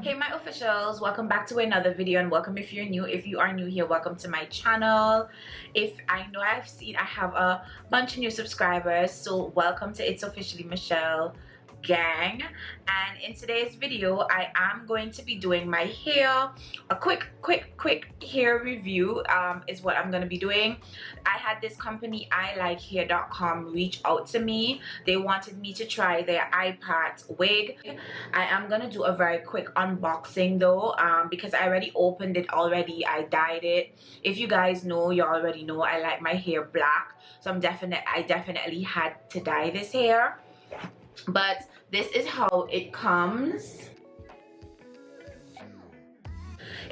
Hey my officials, welcome back to another video, and welcome if you're new. If you are new here, welcome to my channel. If I know I have a bunch of new subscribers, so welcome to It's Officially Michelle gang. And in today's video I am going to be doing my hair. A quick hair review is what I'm going to be doing. I had this company ILikeHair.com reach out to me. They wanted me to try their iPad wig. I am going to do a very quick unboxing though, because I already opened it already. I dyed it. If you guys know, you already know I like my hair black, so I definitely had to dye this hair. But this is how it comes.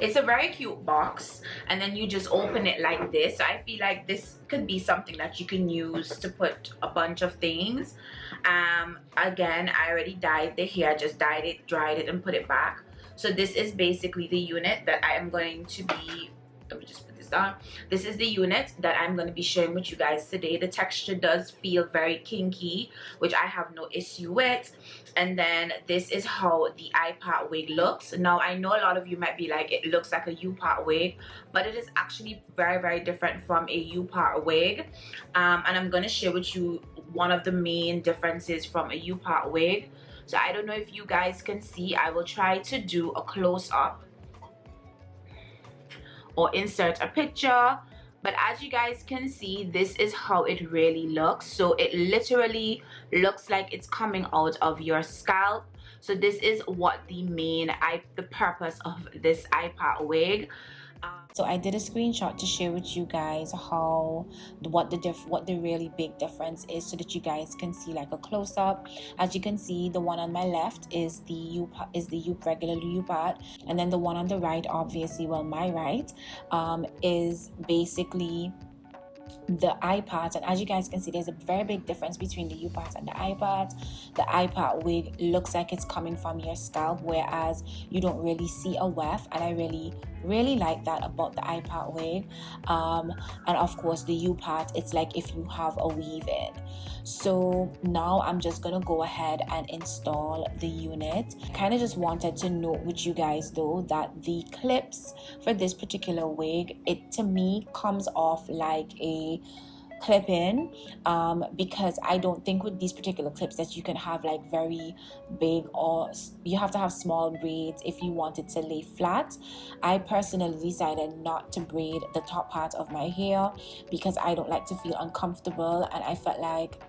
It's a very cute box, and then you just open it like this. So I feel like this could be something that you can use to put a bunch of things. Again, I already dyed the hair, just dyed it, dried it, and put it back. So this is basically the unit that I am going to be, let me just put this down. This is the unit that I'm going to be sharing with you guys today. The texture does feel very kinky, which I have no issue with. And then this is how the iPad wig looks. Now I know a lot of you might be like, it looks like a U-part wig, but it is actually very different from a U-part wig. And I'm going to share with you one of the main differences from a U-part wig. So I don't know if you guys can see. I will try to do a close-up or insert a picture, but as you guys can see, this is how it really looks. So it literally looks like it's coming out of your scalp. So this is what the purpose of this iPad wig. So I did a screenshot to share with you guys what the really big difference is, so that you guys can see like a close-up. As you can see, the one on my left is the regular U-part, and then the one on the right, obviously, well, my right, is basically the iPad. And as you guys can see, there's a very big difference between the U-part and the iPad. The iPad wig looks like it's coming from your scalp, whereas you don't really see a weft, and I really like that about the iPad wig. And of course the U-part, it's like if you have a weave in. So now I'm just gonna go ahead and install the unit. Kind of just wanted to note with you guys though that the clips for this particular wig, it to me comes off like a clip-in, because I don't think with these particular clips that you can have like very big, or you have to have small braids if you want it to lay flat. I personally decided not to braid the top part of my hair because I don't like to feel uncomfortable, and I felt like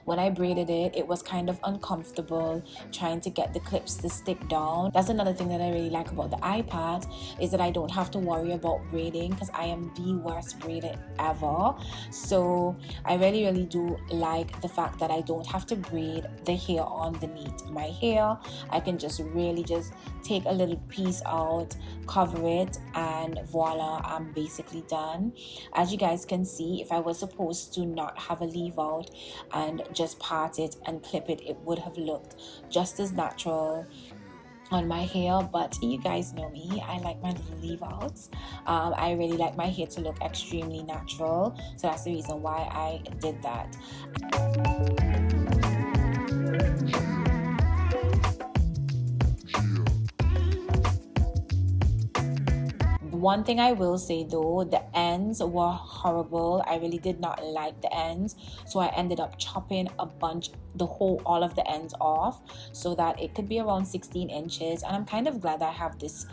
when I braided it, it was kind of uncomfortable trying to get the clips to stick down. That's another thing that I really like about the iPad, is that I don't have to worry about braiding, because I am the worst braider ever. So I really do like the fact that I don't have to braid the hair underneath my hair. I can just really just take a little piece out, cover it, and voila, I'm basically done. As you guys can see, if I was supposed to not have a leave out and just part it and clip it, it would have looked just as natural on my hair. But you guys know me, I like my little leave outs. I really like my hair to look extremely natural, so that's the reason why I did that. One thing I will say though, the ends were horrible. I really did not like the ends, so I ended up chopping all of the ends off, so that it could be around 16 inches. And I'm kind of glad I have this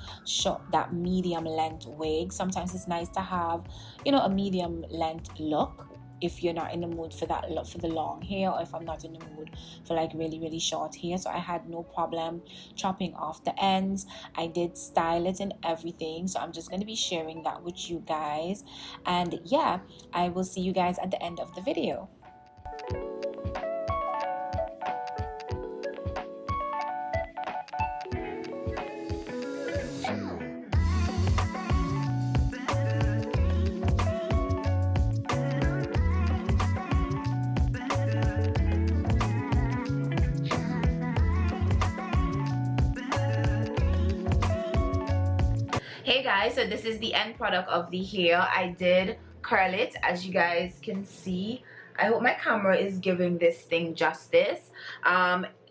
that medium length wig. Sometimes it's nice to have, you know, a medium length look if you're not in the mood for that look for the long hair, or if I'm not in the mood for like really short hair. So I had no problem chopping off the ends. I did style it and everything, so I'm just going to be sharing that with you guys. And yeah, I will see you guys at the end of the video. Hey guys, so this is the end product of the hair. I did curl it, as you guys can see. I hope my camera is giving this thing justice.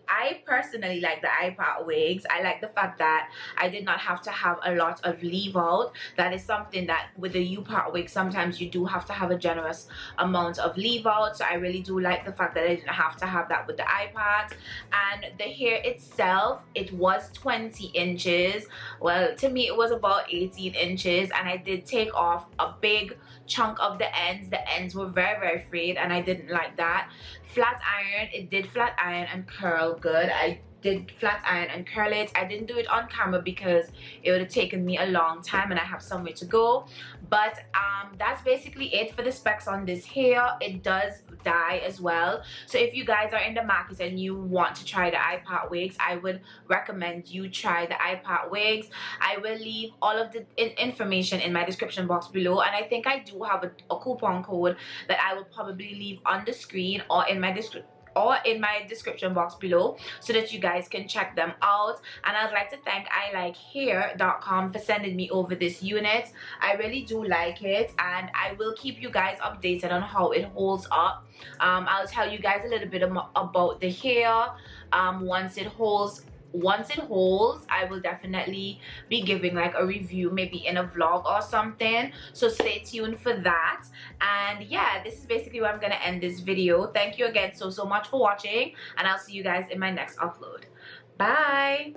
I personally like the eye part wigs. I like the fact that I did not have to have a lot of leave out. That is something that with the U part wig, sometimes you do have to have a generous amount of leave out. So I really do like the fact that I didn't have to have that with the eye part. And the hair itself, it was 20 inches. Well, to me it was about 18 inches, and I did take off a big chunk of the ends. The ends were very frayed, and I didn't like that. Flat iron, it did flat iron and curl good. I did flat iron and curl it. I didn't do it on camera because it would have taken me a long time and I have somewhere to go. But that's basically it for the specs on this hair. It does dye as well, so if you guys are in the market and you want to try the eye part wigs, I would recommend you try the eye part wigs. I will leave all of the information in my description box below, and I think I do have a coupon code that I will probably leave on the screen or in my description box below, so that you guys can check them out. And I'd like to thank ILikeHair.com for sending me over this unit. I really do like it, and I will keep you guys updated on how it holds up. I'll tell you guys a little bit about the hair once it holds. I will definitely be giving like a review, maybe in a vlog or something, so stay tuned for that. And yeah, this is basically where I'm gonna end this video. Thank you again so much for watching, and I'll see you guys in my next upload. Bye.